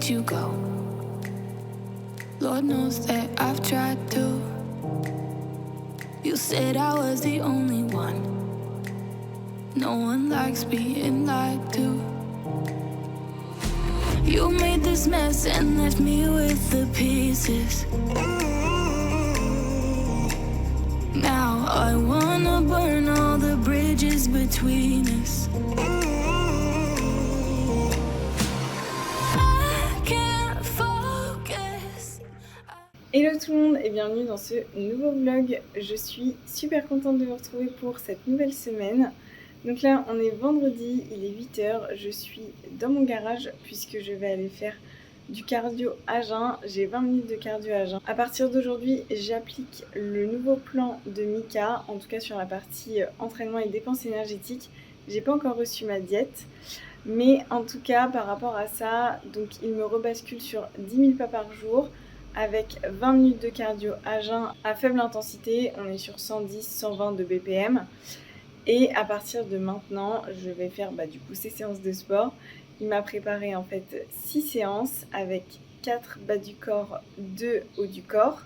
you go. Lord knows that I've tried to. You said I was the only one. No one likes being lied to. You made this mess and left me with the pieces. Now I wanna burn all the bridges between us. I can't focus. Hello tout le monde et bienvenue dans ce nouveau vlog. Je suis super contente de vous retrouver pour cette nouvelle semaine. Donc là on est vendredi, il est 8h, je suis dans mon garage puisque je vais aller faire du cardio à jeun. J'ai 20 minutes de cardio à jeun. À partir d'aujourd'hui j'applique le nouveau plan de Mika, en tout cas sur la partie entraînement et dépenses énergétiques. J'ai pas encore reçu ma diète. Mais en tout cas par rapport à ça, donc il me rebascule sur 10 000 pas par jour. Avec 20 minutes de cardio à jeun à faible intensité, on est sur 110-120 de BPM. Et à partir de maintenant, je vais faire du coup ces séances de sport. Il m'a préparé en fait 6 séances avec 4 bas du corps, 2 haut du corps.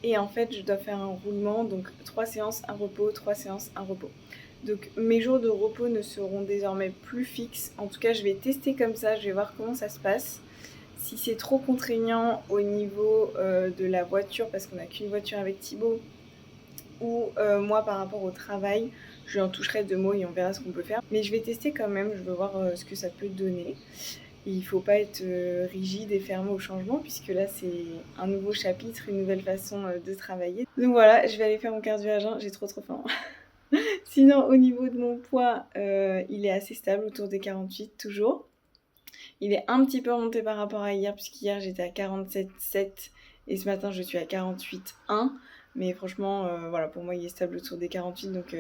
Et en fait, je dois faire un roulement, donc 3 séances, un repos, 3 séances, un repos. Donc mes jours de repos ne seront désormais plus fixes. En tout cas, je vais tester comme ça, je vais voir comment ça se passe. Si c'est trop contraignant au niveau de la voiture, parce qu'on n'a qu'une voiture avec Thibaut, ou moi par rapport au travail, je lui en toucherai 2 mots et on verra ce qu'on peut faire. Mais je vais tester quand même, je veux voir ce que ça peut donner. Et il ne faut pas être rigide et fermé au changement, puisque là c'est un nouveau chapitre, une nouvelle façon de travailler. Donc voilà, je vais aller faire mon cardio à jeun, j'ai trop faim. Sinon au niveau de mon poids, il est assez stable, autour des 48 toujours. Il est un petit peu remonté par rapport à hier, puisqu'hier j'étais à 47,7 et ce matin je suis à 48,1. Mais franchement, voilà, pour moi il est stable autour des 48, donc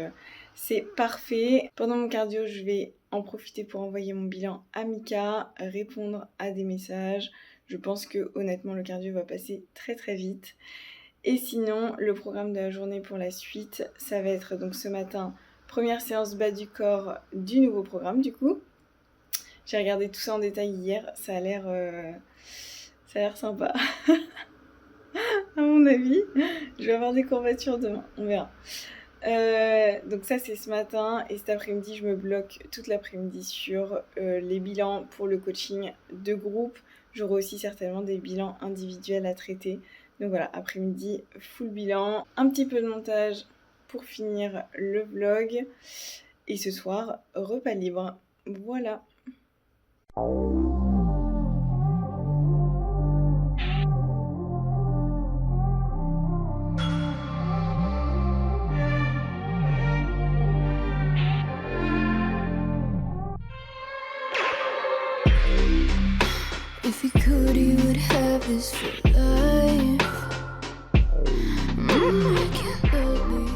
c'est parfait. Pendant mon cardio, je vais en profiter pour envoyer mon bilan à Mika, répondre à des messages. Je pense que honnêtement le cardio va passer très vite. Et sinon, le programme de la journée pour la suite, ça va être donc ce matin, première séance bas du corps du nouveau programme du coup. J'ai regardé tout ça en détail hier, ça a l'air sympa. À mon avis, je vais avoir des courbatures demain, on verra. Donc ça c'est ce matin, et cet après-midi je me bloque toute l'après-midi sur les bilans pour le coaching de groupe. J'aurai aussi certainement des bilans individuels à traiter. Donc voilà, après-midi full bilan, un petit peu de montage pour finir le vlog, et ce soir repas libre. Voilà. If he could, he would have his for life. I can't believe.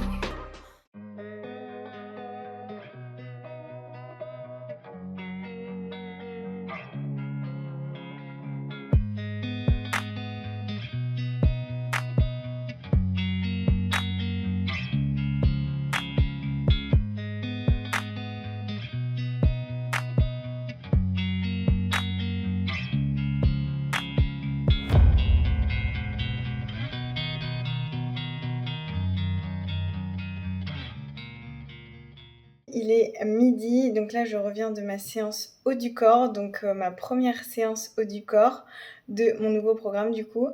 Il est midi, donc là je reviens de ma séance haut du corps, donc ma première séance haut du corps de mon nouveau programme du coup.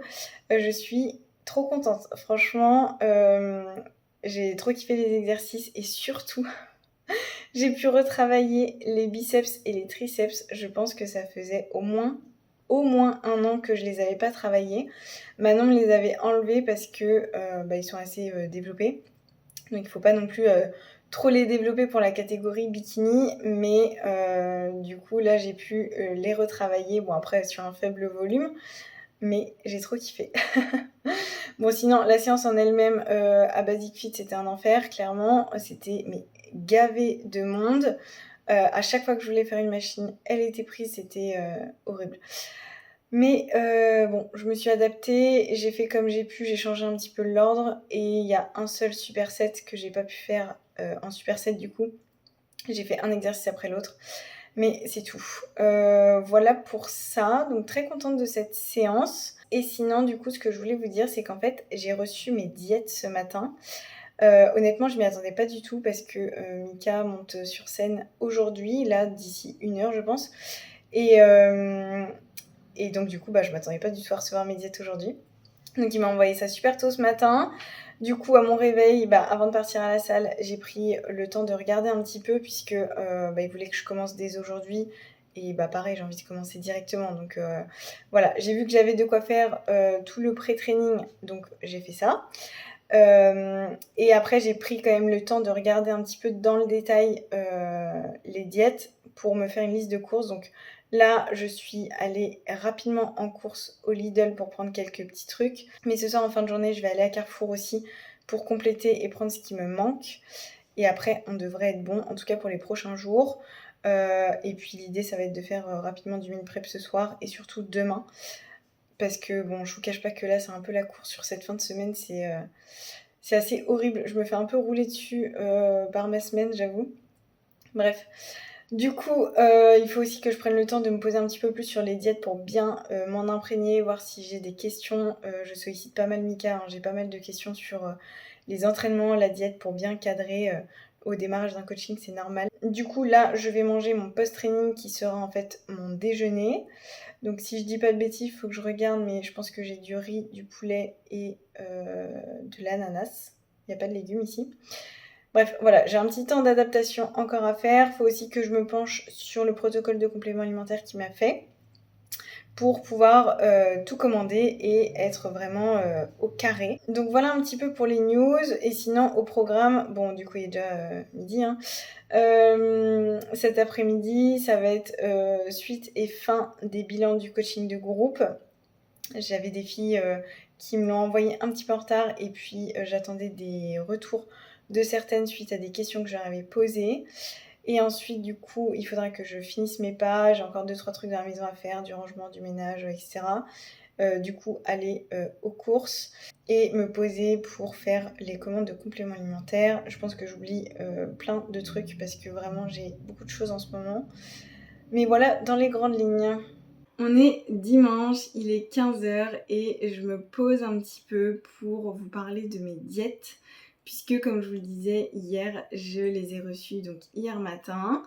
Je suis trop contente, franchement, j'ai trop kiffé les exercices et surtout j'ai pu retravailler les biceps et les triceps. Je pense que ça faisait au moins 1 an que je les avais pas travaillés. Maintenant on les avait enlevés parce que ils sont assez développés, donc il faut pas non plus trop les développer pour la catégorie bikini, mais du coup là j'ai pu les retravailler, bon après sur un faible volume, mais j'ai trop kiffé. Bon sinon la séance en elle-même à Basic Fit c'était un enfer, clairement, c'était gavé de monde. À chaque fois que je voulais faire une machine, elle était prise, c'était horrible. Mais bon, je me suis adaptée, j'ai fait comme j'ai pu, j'ai changé un petit peu l'ordre, et il y a un seul superset que j'ai pas pu faire en superset du coup. J'ai fait un exercice après l'autre. Mais c'est tout. Voilà pour ça. Donc très contente de cette séance. Et sinon, du coup, ce que je voulais vous dire, c'est qu'en fait, j'ai reçu mes diètes ce matin. Honnêtement, je m'y attendais pas du tout parce que Mika monte sur scène aujourd'hui, là, d'ici 1 heure, je pense. Et, et donc, du coup, je m'attendais pas du tout à recevoir mes diètes aujourd'hui. Donc, il m'a envoyé ça super tôt ce matin. Du coup, à mon réveil, avant de partir à la salle, j'ai pris le temps de regarder un petit peu puisque il voulait que je commence dès aujourd'hui. Et pareil, j'ai envie de commencer directement. Donc voilà, j'ai vu que j'avais de quoi faire tout le pré-training, donc j'ai fait ça. Et après, j'ai pris quand même le temps de regarder un petit peu dans le détail les diètes pour me faire une liste de courses. Donc là, je suis allée rapidement en course au Lidl pour prendre quelques petits trucs. Mais ce soir, en fin de journée, je vais aller à Carrefour aussi pour compléter et prendre ce qui me manque. Et après, on devrait être bon, en tout cas pour les prochains jours. Et puis l'idée, ça va être de faire rapidement du meal prep ce soir et surtout demain. Parce que bon, je vous cache pas que là, c'est un peu la course sur cette fin de semaine. C'est assez horrible. Je me fais un peu rouler dessus par ma semaine, j'avoue. Bref. Du coup, il faut aussi que je prenne le temps de me poser un petit peu plus sur les diètes pour bien m'en imprégner, voir si j'ai des questions. Je sollicite pas mal Mika, hein. J'ai pas mal de questions sur les entraînements, la diète pour bien cadrer au démarrage d'un coaching, c'est normal. Du coup, là, je vais manger mon post-training qui sera en fait mon déjeuner. Donc si je dis pas de bêtises, il faut que je regarde, mais je pense que j'ai du riz, du poulet et de l'ananas. Il n'y a pas de légumes ici. Bref, voilà, j'ai un petit temps d'adaptation encore à faire. Il faut aussi que je me penche sur le protocole de complément alimentaire qu'il m'a fait pour pouvoir tout commander et être vraiment au carré. Donc voilà un petit peu pour les news. Et sinon, au programme, bon, du coup, il est déjà midi, hein. Cet après-midi, ça va être suite et fin des bilans du coaching de groupe. J'avais des filles qui me l'ont envoyé un petit peu en retard et puis j'attendais des retours de certaines suite à des questions que je leur avais posées. Et ensuite, du coup, il faudra que je finisse mes pages. J'ai encore 2-3 trucs dans la maison à faire, du rangement, du ménage, etc. Du coup, aller aux courses et me poser pour faire les commandes de compléments alimentaires. Je pense que j'oublie plein de trucs parce que vraiment, j'ai beaucoup de choses en ce moment. Mais voilà, dans les grandes lignes. On est dimanche, il est 15h et je me pose un petit peu pour vous parler de mes diètes. Puisque comme je vous le disais hier, je les ai reçues donc hier matin.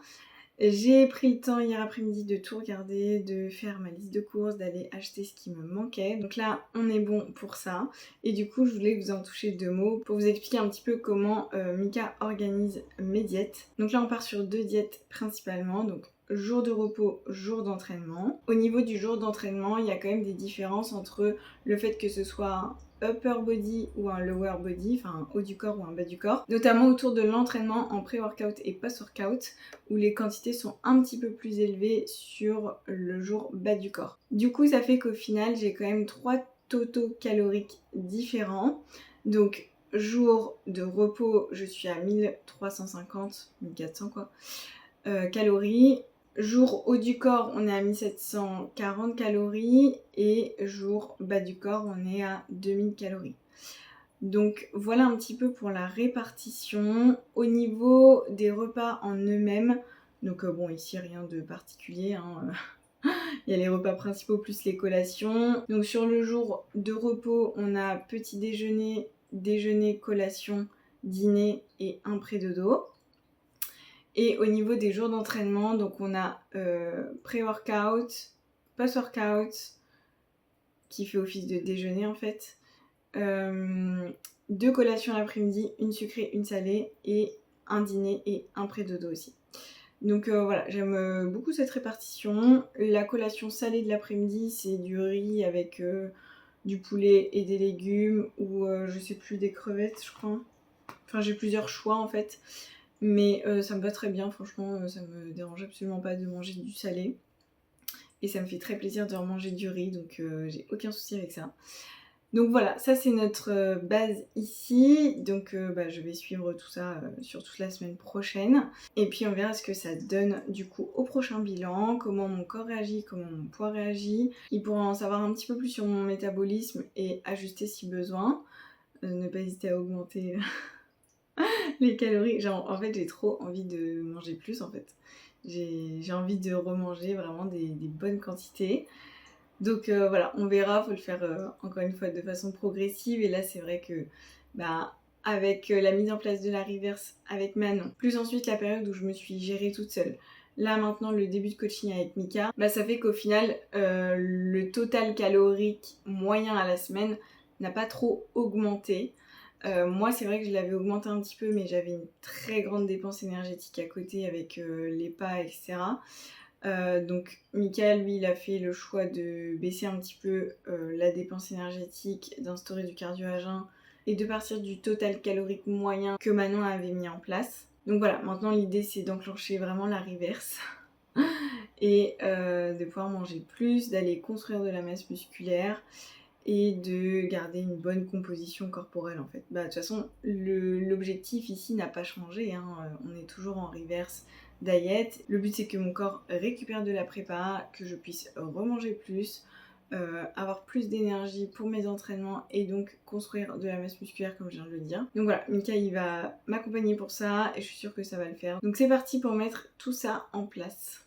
J'ai pris le temps hier après-midi de tout regarder, de faire ma liste de courses, d'aller acheter ce qui me manquait. Donc là, on est bon pour ça. Et du coup, je voulais vous en toucher 2 mots pour vous expliquer un petit peu comment Mika organise mes diètes. Donc là, on part sur 2 diètes principalement. Donc jour de repos, jour d'entraînement. Au niveau du jour d'entraînement, il y a quand même des différences entre le fait que ce soit upper body ou un lower body, enfin un haut du corps ou un bas du corps, notamment autour de l'entraînement en pré-workout et post-workout où les quantités sont un petit peu plus élevées sur le jour bas du corps. Du coup, ça fait qu'au final, j'ai quand même 3 totaux caloriques différents. Donc jour de repos, je suis à 1350, 1400 quoi, calories. Jour haut du corps, on est à 1740 calories et jour bas du corps, on est à 2000 calories. Donc voilà un petit peu pour la répartition. Au niveau des repas en eux-mêmes, donc bon ici rien de particulier, hein. Il y a les repas principaux plus les collations. Donc sur le jour de repos, on a petit déjeuner, déjeuner, collation, dîner et un pré-dodo. Et au niveau des jours d'entraînement, donc on a pré-workout, post-workout, qui fait office de déjeuner en fait, 2 collations l'après-midi, une sucrée, une salée, et un dîner et un pré-dodo aussi. Donc voilà, j'aime beaucoup cette répartition. La collation salée de l'après-midi, c'est du riz avec du poulet et des légumes, ou je sais plus, des crevettes je crois. Enfin j'ai plusieurs choix en fait. Mais ça me va très bien, franchement, ça me dérange absolument pas de manger du salé. Et ça me fait très plaisir de remanger du riz, donc j'ai aucun souci avec ça. Donc voilà, ça c'est notre base ici. Donc je vais suivre tout ça sur toute la semaine prochaine. Et puis on verra ce que ça donne du coup au prochain bilan, comment mon corps réagit, comment mon poids réagit. Il pourra en savoir un petit peu plus sur mon métabolisme et ajuster si besoin. Ne pas hésiter à augmenter les calories. Genre en fait j'ai trop envie de manger plus en fait. J'ai envie de remanger vraiment des bonnes quantités. Donc voilà, on verra, faut le faire encore une fois de façon progressive. Et là, c'est vrai que avec la mise en place de la reverse avec Manon, plus ensuite la période où je me suis gérée toute seule, là maintenant le début de coaching avec Mika, ça fait qu'au final le total calorique moyen à la semaine n'a pas trop augmenté. Moi c'est vrai que je l'avais augmenté un petit peu, mais j'avais une très grande dépense énergétique à côté avec les pas, etc. Donc Mika, lui, il a fait le choix de baisser un petit peu la dépense énergétique, d'instaurer du cardio à jeun et de partir du total calorique moyen que Manon avait mis en place. Donc voilà, maintenant l'idée c'est d'enclencher vraiment la reverse et de pouvoir manger plus, d'aller construire de la masse musculaire et de garder une bonne composition corporelle en fait. De toute façon, l'objectif ici n'a pas changé, hein. On est toujours en reverse diet. Le but c'est que mon corps récupère de la prépa, que je puisse remanger plus, avoir plus d'énergie pour mes entraînements et donc construire de la masse musculaire comme je viens de le dire. Donc voilà, Mika il va m'accompagner pour ça et je suis sûre que ça va le faire. Donc c'est parti pour mettre tout ça en place.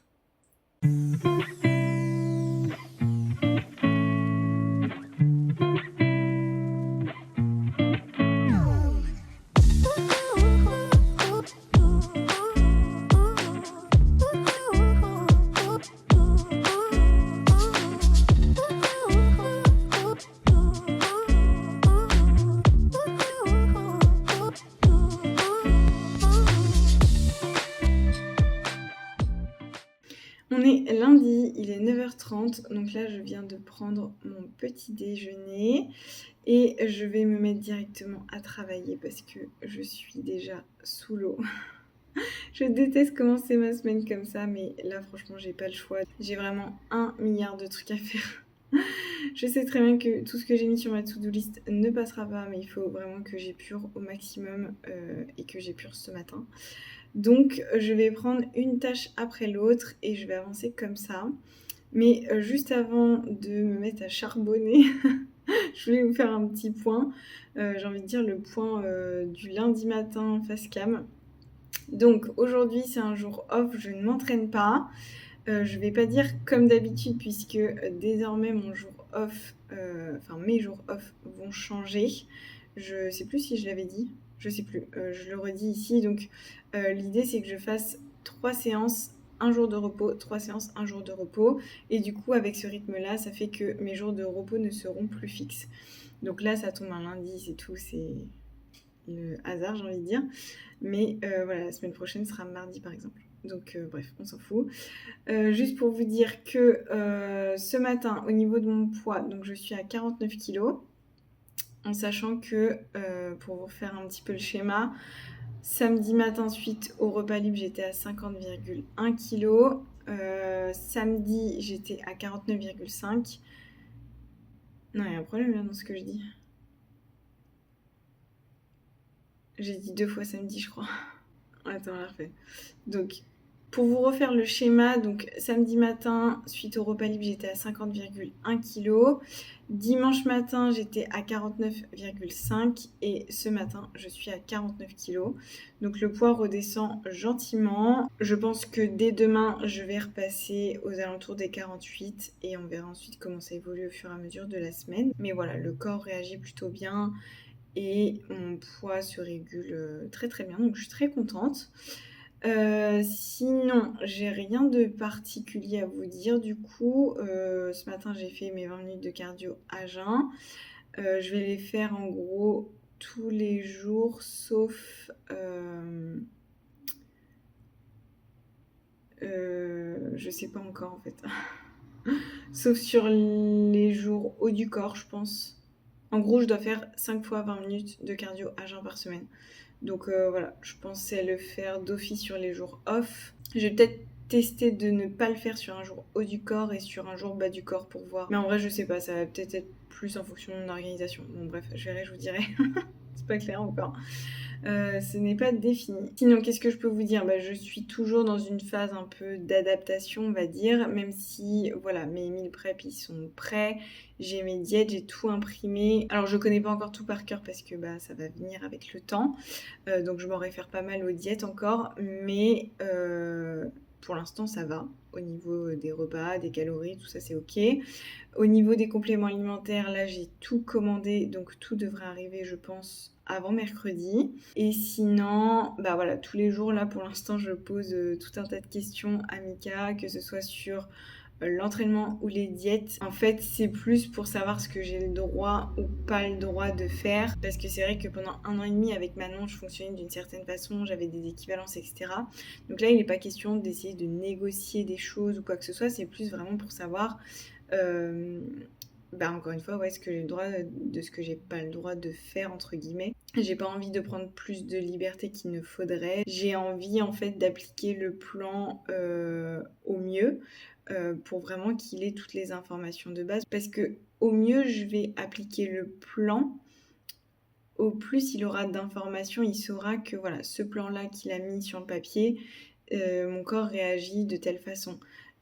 On est lundi, il est 9h30, donc là je viens de prendre mon petit déjeuner et je vais me mettre directement à travailler parce que je suis déjà sous l'eau. Je déteste commencer ma semaine comme ça, mais là franchement j'ai pas le choix. J'ai vraiment 1 milliard de trucs à faire. Je sais très bien que tout ce que j'ai mis sur ma to-do list ne passera pas, mais il faut vraiment que j'épure au maximum et que j'épure ce matin. Donc je vais prendre une tâche après l'autre et je vais avancer comme ça. Mais juste avant de me mettre à charbonner, je voulais vous faire un petit point. J'ai envie de dire le point du lundi matin face cam. Donc aujourd'hui c'est un jour off, je ne m'entraîne pas. Je vais pas dire comme d'habitude puisque désormais mon jour off, mes jours off vont changer. Je sais plus si je l'avais dit, je sais plus, je le redis ici. Donc l'idée c'est que je fasse 3 séances, 1 jour de repos, 3 séances, 1 jour de repos. Et du coup avec ce rythme-là, ça fait que mes jours de repos ne seront plus fixes. Donc là ça tombe un lundi, c'est tout, c'est le hasard j'ai envie de dire. Mais voilà, la semaine prochaine sera mardi par exemple. Donc bref, on s'en fout. Juste pour vous dire que ce matin, au niveau de mon poids, donc je suis à 49 kg. En sachant que, pour vous faire un petit peu le schéma, samedi matin suite au repas libre, j'étais à 50,1 kg. Samedi, j'étais à 49,5. Non, il y a un problème là dans ce que je dis. J'ai dit 2 fois samedi, je crois. Attends, on la refait. Donc, pour vous refaire le schéma, donc samedi matin, suite au repas libre, j'étais à 50,1 kg. Dimanche matin, j'étais à 49,5 et ce matin, je suis à 49 kg. Donc le poids redescend gentiment. Je pense que dès demain, je vais repasser aux alentours des 48 et on verra ensuite comment ça évolue au fur et à mesure de la semaine. Mais voilà, le corps réagit plutôt bien et mon poids se régule très très bien, donc je suis très contente. Sinon, j'ai rien de particulier à vous dire. Du coup, ce matin, j'ai fait mes 20 minutes de cardio à jeun. Je vais les faire en gros tous les jours, sauf... je sais pas encore en fait. Sauf sur les jours haut du corps, je pense. En gros, je dois faire 5 fois 20 minutes de cardio à jeun par semaine. Donc voilà, je pensais le faire d'office sur les jours off. Je vais peut-être tester de ne pas le faire sur un jour haut du corps et sur un jour bas du corps pour voir. Mais en vrai, je sais pas, ça va peut-être être plus en fonction de mon organisation. Bon bref, je verrai, je vous dirai. C'est pas clair encore. Ce n'est pas défini. Sinon, qu'est-ce que je peux vous dire ? Je suis toujours dans une phase un peu d'adaptation, on va dire, même si, voilà, mes meal prep, ils sont prêts, j'ai mes diètes, j'ai tout imprimé. Alors, je connais pas encore tout par cœur parce que ça va venir avec le temps, donc je m'en réfère pas mal aux diètes encore, mais pour l'instant ça va. Au niveau des repas, des calories, tout ça c'est ok. Au niveau des compléments alimentaires, là j'ai tout commandé, donc tout devrait arriver je pense avant mercredi. Et sinon, bah voilà, tous les jours là pour l'instant je pose tout un tas de questions à Mika, que ce soit sur l'entraînement ou les diètes. En fait, c'est plus pour savoir ce que j'ai le droit ou pas le droit de faire. Parce que c'est vrai que pendant 1 an et demi avec Manon, je fonctionnais d'une certaine façon, j'avais des équivalences, etc. Donc là, il n'est pas question d'essayer de négocier des choses ou quoi que ce soit, c'est plus vraiment pour savoir, encore une fois, ce que j'ai le droit de ce que j'ai pas le droit de faire, entre guillemets. J'ai pas envie de prendre plus de liberté qu'il ne faudrait. J'ai envie en fait d'appliquer le plan au mieux pour vraiment qu'il ait toutes les informations de base. Parce que au mieux je vais appliquer le plan, au plus il aura d'informations, il saura que voilà, ce plan-là qu'il a mis sur le papier, mon corps réagit de telle façon.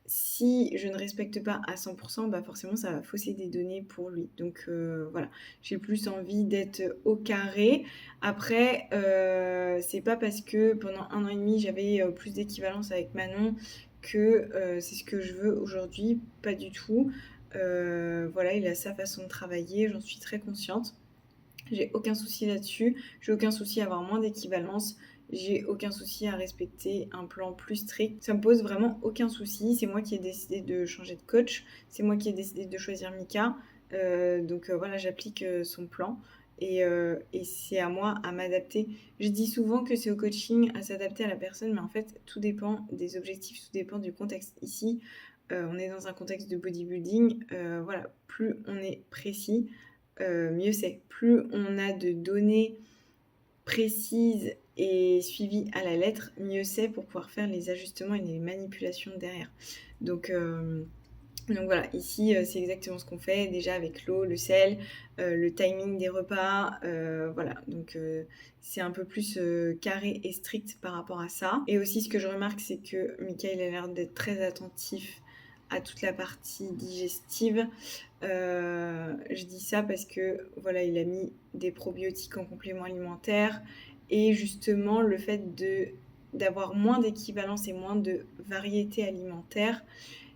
Si je ne respecte pas à 100%, forcément ça va fausser des données pour lui. Donc voilà, j'ai plus envie d'être au carré. Après, c'est pas parce que pendant 1 an et demi j'avais plus d'équivalence avec Manon que c'est ce que je veux aujourd'hui, pas du tout. Voilà, il a sa façon de travailler, j'en suis très consciente. J'ai aucun souci là-dessus, j'ai aucun souci à avoir moins d'équivalence, j'ai aucun souci à respecter un plan plus strict. Ça me pose vraiment aucun souci, c'est moi qui ai décidé de changer de coach, c'est moi qui ai décidé de choisir Mika, donc voilà, j'applique son plan et c'est à moi à m'adapter. Je dis souvent que c'est au coaching à s'adapter à la personne, mais en fait tout dépend des objectifs, tout dépend du contexte. Ici, on est dans un contexte de bodybuilding, voilà, plus on est précis, mieux c'est. Plus on a de données précises et suivies à la lettre, mieux c'est pour pouvoir faire les ajustements et les manipulations derrière. Donc voilà, ici c'est exactement ce qu'on fait déjà avec l'eau, le sel, le timing des repas, voilà. Donc c'est un peu plus carré et strict par rapport à ça. Et aussi ce que je remarque, c'est que Mickaël a l'air d'être très attentif à toute la partie digestive. Je dis ça parce que voilà, il a mis des probiotiques en complément alimentaire et justement le fait d'avoir moins d'équivalence et moins de variété alimentaire,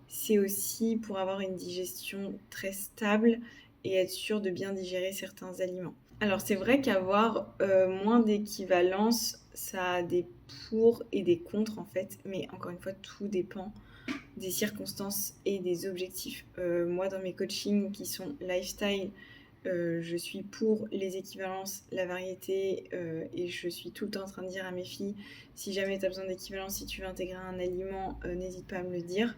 c'est aussi pour avoir une digestion très stable et être sûr de bien digérer certains aliments. Alors c'est vrai qu'avoir moins d'équivalence, ça a des pour et des contre en fait, mais encore une fois tout dépend des circonstances et des objectifs. Moi, dans mes coachings qui sont lifestyle, je suis pour les équivalences, la variété, et je suis tout le temps en train de dire à mes filles, si jamais tu as besoin d'équivalence, si tu veux intégrer un aliment, n'hésite pas à me le dire.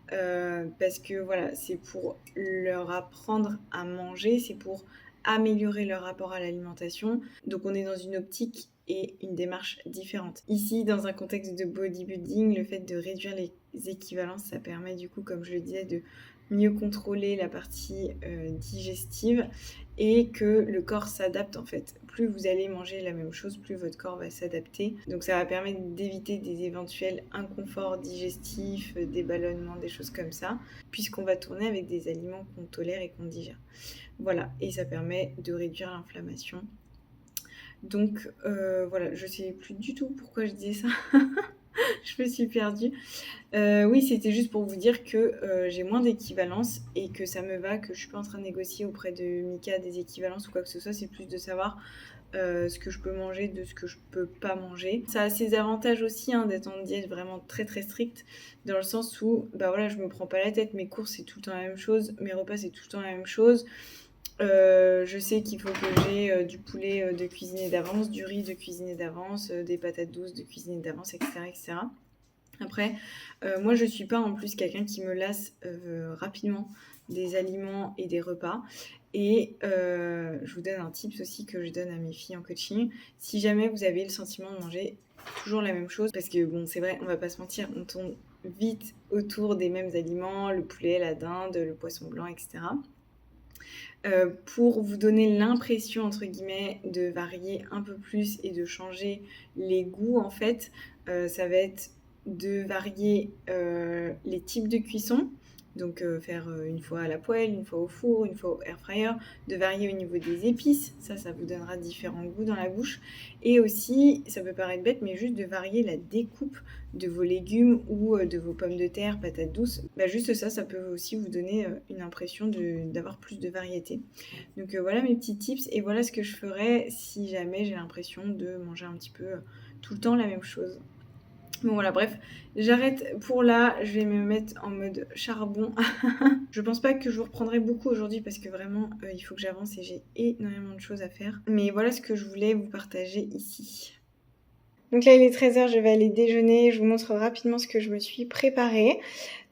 Parce que voilà, c'est pour leur apprendre à manger, c'est pour améliorer leur rapport à l'alimentation. Donc on est dans une optique et une démarche différente. Ici, dans un contexte de bodybuilding, le fait de réduire les équivalences, ça permet du coup, comme je le disais, de mieux contrôler la partie digestive et que le corps s'adapte en fait. Plus vous allez manger la même chose, plus votre corps va s'adapter. Donc ça va permettre d'éviter des éventuels inconforts digestifs, des ballonnements, des choses comme ça, puisqu'on va tourner avec des aliments qu'on tolère et qu'on digère. Voilà, et ça permet de réduire l'inflammation. Donc voilà, je sais plus du tout pourquoi je disais ça. Je me suis perdue. Oui, c'était juste pour vous dire que j'ai moins d'équivalence et que ça me va, que je suis pas en train de négocier auprès de Mika des équivalences ou quoi que ce soit. C'est plus de savoir ce que je peux manger, de ce que je peux pas manger. Ça a ses avantages aussi d'être en diète vraiment très très stricte, dans le sens où voilà, je me prends pas la tête, mes courses c'est tout le temps la même chose, mes repas c'est tout le temps la même chose. Je sais qu'il faut que j'ai du poulet de cuisiner d'avance, du riz de cuisiner d'avance, des patates douces de cuisiner d'avance, etc. etc. Après, moi je suis pas en plus quelqu'un qui me lasse rapidement des aliments et des repas. Et je vous donne un tips aussi que je donne à mes filles en coaching. Si jamais vous avez le sentiment de manger toujours la même chose, parce que bon, c'est vrai, on va pas se mentir, on tourne vite autour des mêmes aliments, le poulet, la dinde, le poisson blanc, etc. Pour vous donner l'impression, entre guillemets, de varier un peu plus et de changer les goûts, en fait, ça va être de varier les types de cuisson, Donc faire une fois à la poêle, une fois au four, une fois au air fryer, de varier au niveau des épices, ça vous donnera différents goûts dans la bouche. Et aussi, ça peut paraître bête, mais juste de varier la découpe de vos légumes ou de vos pommes de terre, patates douces. Juste ça peut aussi vous donner une impression d'avoir plus de variété. Donc voilà mes petits tips et voilà ce que je ferais si jamais j'ai l'impression de manger un petit peu tout le temps la même chose. Bon voilà, bref, j'arrête pour là, je vais me mettre en mode charbon. Je pense pas que je vous reprendrai beaucoup aujourd'hui parce que vraiment il faut que j'avance et j'ai énormément de choses à faire. Mais voilà ce que je voulais vous partager ici. Donc là il est 13h, je vais aller déjeuner, je vous montre rapidement ce que je me suis préparée.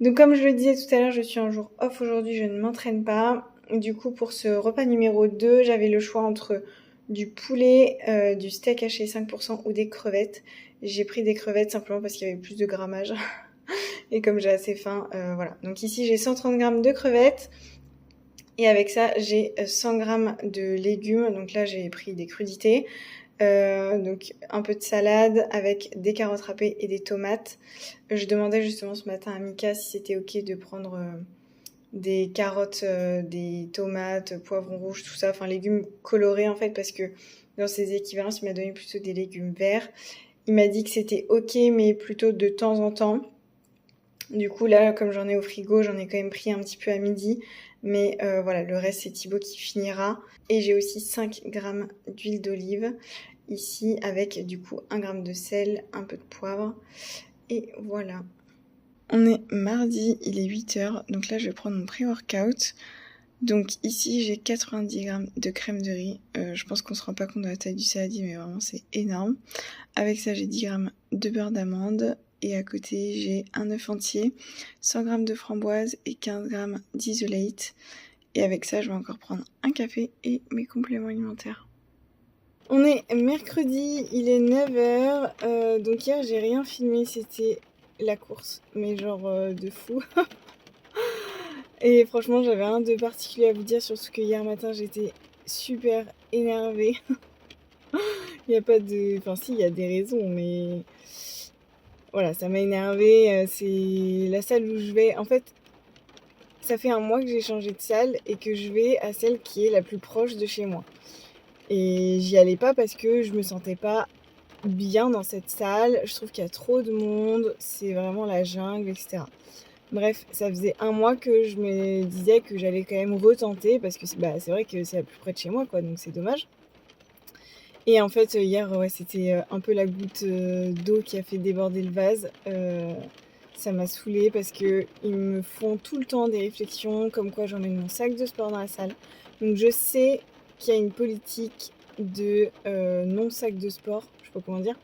Donc comme je le disais tout à l'heure, je suis un jour off aujourd'hui, je ne m'entraîne pas. Du coup pour ce repas numéro 2, j'avais le choix entre du poulet, du steak haché 5% ou des crevettes. J'ai pris des crevettes simplement parce qu'il y avait plus de grammage. Et comme j'ai assez faim, voilà. Donc ici, j'ai 130 grammes de crevettes. Et avec ça, j'ai 100 grammes de légumes. Donc là, j'ai pris des crudités. Donc un peu de salade avec des carottes râpées et des tomates. Je demandais justement ce matin à Mika si c'était ok de prendre des carottes, des tomates, poivrons rouges, tout ça. Enfin, légumes colorés en fait parce que dans ses équivalences, il m'a donné plutôt des légumes verts. Il m'a dit que c'était ok, mais plutôt de temps en temps. Du coup, là, comme j'en ai au frigo, j'en ai quand même pris un petit peu à midi. Mais voilà, le reste, c'est Thibaut qui finira. Et j'ai aussi 5 grammes d'huile d'olive ici avec du coup 1 gramme de sel, un peu de poivre. Et voilà. On est mardi, il est 8h. Donc là, je vais prendre mon pré-workout. Donc ici, j'ai 90 grammes de crème de riz. Je pense qu'on se rend pas compte de la taille du saladier, mais vraiment, c'est énorme. Avec ça, j'ai 10 grammes de beurre d'amande. Et à côté, j'ai un œuf entier, 100 grammes de framboise et 15 grammes d'isolate. Et avec ça, je vais encore prendre un café et mes compléments alimentaires. On est mercredi, il est 9h. Donc hier, j'ai rien filmé, c'était la course. Mais genre de fou. Et franchement, j'avais rien de particulier à vous dire, surtout que hier matin, j'étais super énervée. Il n'y a pas de... Enfin si, il y a des raisons, mais... Voilà, ça m'a énervée. C'est la salle où je vais... En fait, ça fait un mois que j'ai changé de salle et que je vais à celle qui est la plus proche de chez moi. Et j'y allais pas parce que je me sentais pas bien dans cette salle. Je trouve qu'il y a trop de monde, c'est vraiment la jungle, etc. Bref, ça faisait un mois que je me disais que j'allais quand même retenter parce que c'est vrai que c'est la plus près de chez moi, quoi, donc c'est dommage. Et en fait, hier, ouais, c'était un peu la goutte d'eau qui a fait déborder le vase. Ça m'a saoulée parce qu'ils me font tout le temps des réflexions comme quoi j'emmène mon sac de sport dans la salle. Donc je sais qu'il y a une politique de non-sac de sport, je sais pas comment dire.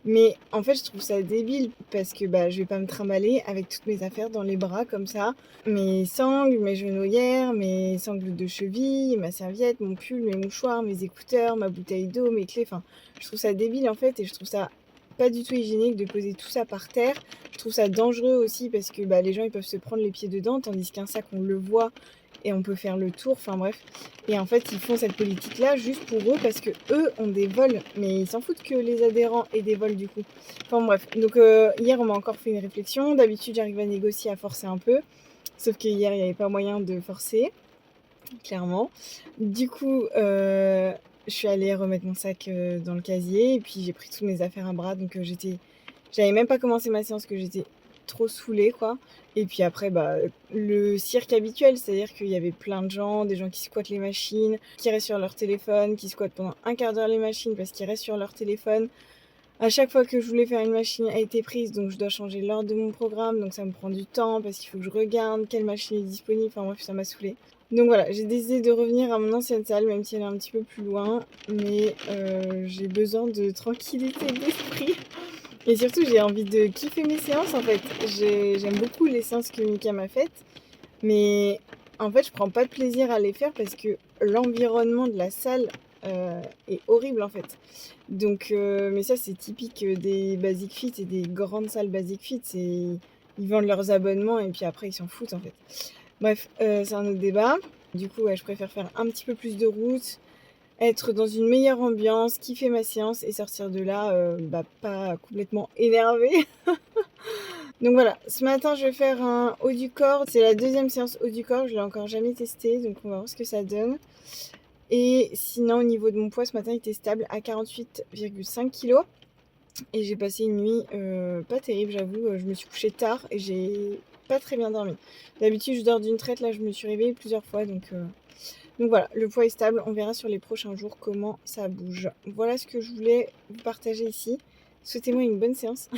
Mais en fait, je trouve ça débile parce que je vais pas me trimballer avec toutes mes affaires dans les bras comme ça. Mes sangles, mes genouillères, mes sangles de cheville, ma serviette, mon pull, mes mouchoirs, mes écouteurs, ma bouteille d'eau, mes clés. Enfin, je trouve ça débile en fait et je trouve ça pas du tout hygiénique de poser tout ça par terre. Je trouve ça dangereux aussi parce que les gens ils peuvent se prendre les pieds dedans tandis qu'un sac on le voit et on peut faire le tour, enfin bref. Et en fait, ils font cette politique-là juste pour eux parce que eux ont des vols, mais ils s'en foutent que les adhérents aient des vols du coup. Enfin bref, donc hier on m'a encore fait une réflexion. D'habitude, j'arrive à négocier, à forcer un peu, sauf que hier il n'y avait pas moyen de forcer, clairement. Du coup, je suis allée remettre mon sac dans le casier et puis j'ai pris toutes mes affaires à bras, donc j'avais même pas commencé ma séance que j'étais trop saoulée quoi. Et puis après le cirque habituel, c'est-à-dire qu'il y avait plein de gens, des gens qui squattent les machines, qui restent sur leur téléphone, qui squattent pendant un quart d'heure les machines parce qu'ils restent sur leur téléphone. À chaque fois que je voulais faire une machine a été prise, donc je dois changer l'ordre de mon programme, donc ça me prend du temps parce qu'il faut que je regarde quelle machine est disponible, enfin bref, ça m'a saoulée. Donc voilà, j'ai décidé de revenir à mon ancienne salle, même si elle est un petit peu plus loin, mais j'ai besoin de tranquillité d'esprit. Et surtout, j'ai envie de kiffer mes séances en fait. J'aime beaucoup les séances que Mika m'a faites, mais en fait, je prends pas de plaisir à les faire parce que l'environnement de la salle est horrible en fait. Donc, mais ça, c'est typique des Basic Fit et des grandes salles Basic Fit. Ils vendent leurs abonnements et puis après, ils s'en foutent en fait. Bref, c'est un autre débat. Du coup, je préfère faire un petit peu plus de route, être dans une meilleure ambiance, kiffer ma séance et sortir de là pas complètement énervée. Donc voilà, ce matin je vais faire un haut du corps. C'est la deuxième séance haut du corps, je l'ai encore jamais testé, donc on va voir ce que ça donne. Et sinon au niveau de mon poids, ce matin il était stable à 48,5 kg. Et j'ai passé une nuit pas terrible, j'avoue. Je me suis couchée tard et j'ai pas très bien dormi. D'habitude je dors d'une traite, là je me suis réveillée plusieurs fois. Donc voilà, le poids est stable. On verra sur les prochains jours comment ça bouge. Voilà ce que je voulais vous partager ici. Souhaitez-moi une bonne séance.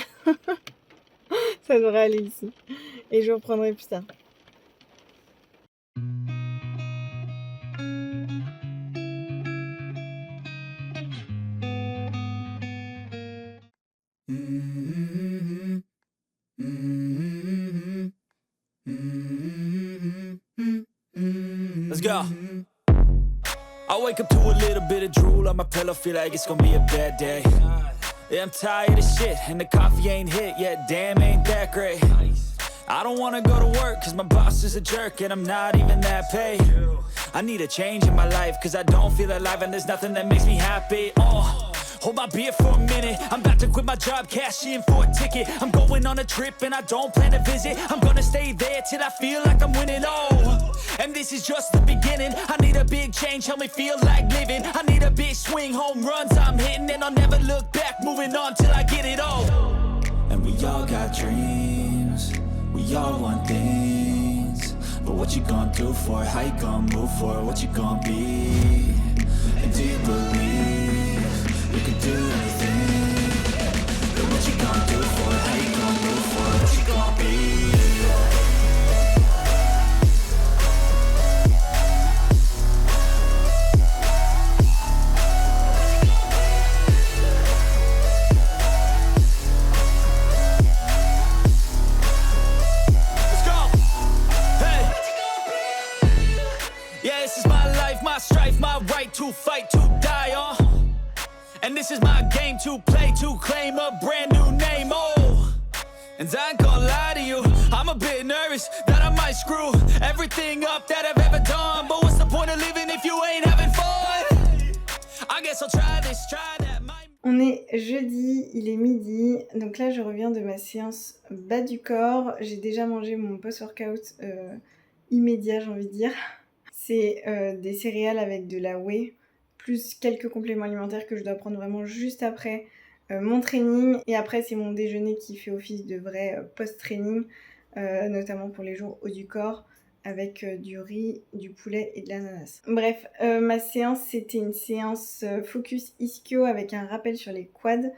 Ça devrait aller ici. Et je vous reprendrai plus tard. Let's go. I wake up to a little bit of drool on my pillow, feel like it's gonna be a bad day. Yeah, I'm tired of shit, and the coffee ain't hit yet, damn, ain't that great. I don't wanna go to work, cause my boss is a jerk, and I'm not even that paid. I need a change in my life, cause I don't feel alive, and there's nothing that makes me happy. Hold my beer for a minute, I'm about to quit my job, cash in for a ticket. I'm going on a trip and I don't plan to visit. I'm gonna stay there till I feel like I'm winning, and this is just the beginning. I need a big change, help me feel like living. I need a big swing, home runs I'm hitting, and I'll never look back, moving on till I get it all. And we all got dreams, we all want things, but what you gonna do for it? How you gonna move for it? What you gonna be? And do you believe you can do anything? But what you gonna do for it? How you gonna move for it? What you gonna be? Let's go! Hey! Yeah, this is my life, my strife, my right to fight, to die, and this is my game to play, to claim a brand new name, and I ain't gonna lie to you, I'm a bit nervous that I might screw everything up that I've ever done. But what's the point of living if you ain't having fun? I guess I'll try this, try that. On est jeudi, il est midi, donc là je reviens de ma séance bas du corps. J'ai déjà mangé mon post-workout immédiat, j'ai envie de dire. C'est des céréales avec de la whey, plus quelques compléments alimentaires que je dois prendre vraiment juste après mon training. Et après c'est mon déjeuner qui fait office de vrai post-training, notamment pour les jours haut du corps, avec du riz, du poulet et de l'ananas. Bref, ma séance, c'était une séance focus ischio avec un rappel sur les quads.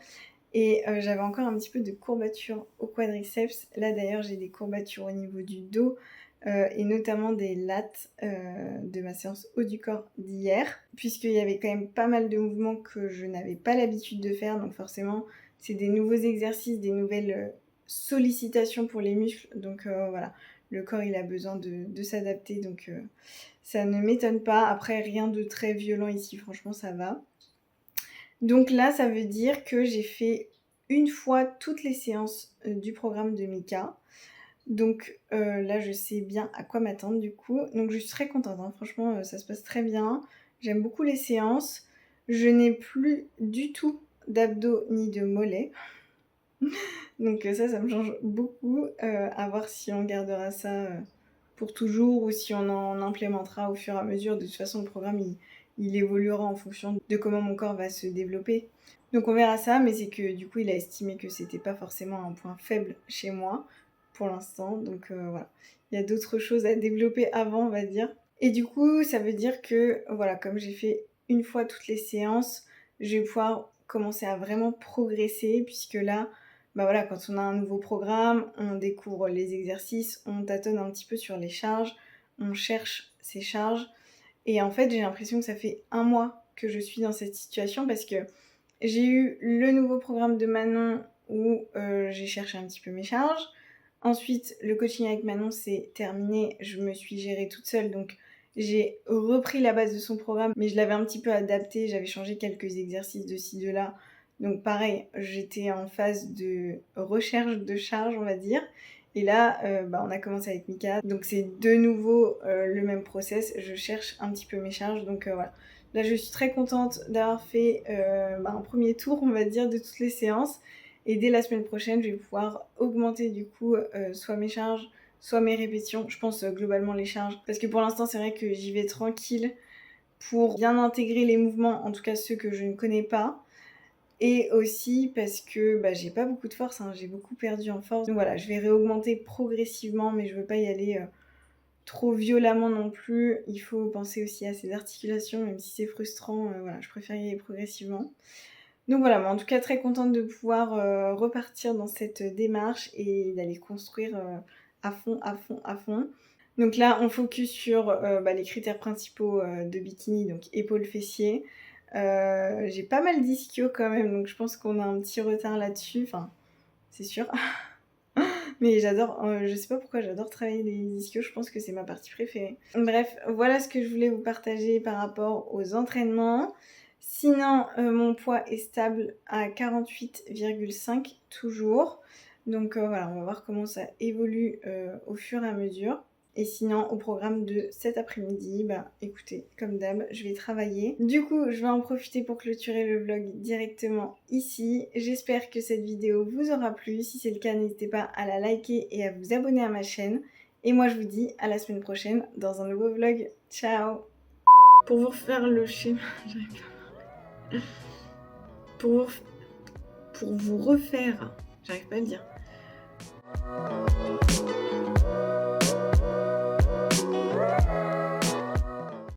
Et j'avais encore un petit peu de courbatures au quadriceps. Là d'ailleurs, j'ai des courbatures au niveau du dos et notamment des lattes de ma séance haut du corps d'hier. Puisqu'il y avait quand même pas mal de mouvements que je n'avais pas l'habitude de faire. Donc forcément, c'est des nouveaux exercices, des nouvelles sollicitations pour les muscles. Donc voilà. Le corps, il a besoin de s'adapter, donc ça ne m'étonne pas. Après, rien de très violent ici, franchement, ça va. Donc là, ça veut dire que j'ai fait une fois toutes les séances du programme de Mika. Donc là, je sais bien à quoi m'attendre du coup. Donc je suis très contente, hein. Franchement, ça se passe très bien. J'aime beaucoup les séances. Je n'ai plus du tout d'abdos ni de mollets. Donc ça me change beaucoup, à voir si on gardera ça pour toujours ou si on en implémentera au fur et à mesure. De toute façon, le programme, il évoluera en fonction de comment mon corps va se développer. Donc on verra ça, mais c'est que du coup, il a estimé que c'était pas forcément un point faible chez moi pour l'instant. Donc voilà, il y a d'autres choses à développer avant, on va dire. Et du coup, ça veut dire que, voilà, comme j'ai fait une fois toutes les séances, je vais pouvoir commencer à vraiment progresser, puisque là, bah voilà, quand on a un nouveau programme, on découvre les exercices, on tâtonne un petit peu sur les charges, on cherche ces charges. Et en fait, j'ai l'impression que ça fait 1 mois que je suis dans cette situation parce que j'ai eu le nouveau programme de Manon où j'ai cherché un petit peu mes charges. Ensuite, le coaching avec Manon, c'est terminé. Je me suis gérée toute seule, donc j'ai repris la base de son programme, mais je l'avais un petit peu adapté. J'avais changé quelques exercices de ci, de là. Donc pareil, j'étais en phase de recherche de charge, on va dire. Et là, on a commencé avec Mika. Donc c'est de nouveau le même process. Je cherche un petit peu mes charges. Donc voilà. Là, je suis très contente d'avoir fait un premier tour, on va dire, de toutes les séances. Et dès la semaine prochaine, je vais pouvoir augmenter du coup soit mes charges, soit mes répétitions. Je pense globalement les charges. Parce que pour l'instant, c'est vrai que j'y vais tranquille pour bien intégrer les mouvements, en tout cas ceux que je ne connais pas. Et aussi parce que j'ai pas beaucoup de force, j'ai beaucoup perdu en force. Donc voilà, je vais réaugmenter progressivement, mais je veux pas y aller trop violemment non plus. Il faut penser aussi à ses articulations, même si c'est frustrant, voilà, je préfère y aller progressivement. Donc voilà, mais en tout cas très contente de pouvoir repartir dans cette démarche et d'aller construire à fond, à fond, à fond. Donc là, on focus sur les critères principaux de bikini, donc épaules, fessiers. J'ai pas mal d'ischio quand même, donc je pense qu'on a un petit retard là-dessus, enfin, c'est sûr. Mais j'adore, je sais pas pourquoi j'adore travailler les ischios, je pense que c'est ma partie préférée. Bref, voilà ce que je voulais vous partager par rapport aux entraînements. Sinon, mon poids est stable à 48,5 toujours. Donc voilà, on va voir comment ça évolue au fur et à mesure. Et sinon, au programme de cet après-midi, écoutez, comme d'hab, je vais travailler. Du coup, je vais en profiter pour clôturer le vlog directement ici. J'espère que cette vidéo vous aura plu. Si c'est le cas, n'hésitez pas à la liker et à vous abonner à ma chaîne. Et moi, je vous dis à la semaine prochaine dans un nouveau vlog. Ciao! Pour vous refaire le schéma... Pour vous refaire... J'arrive pas à le dire.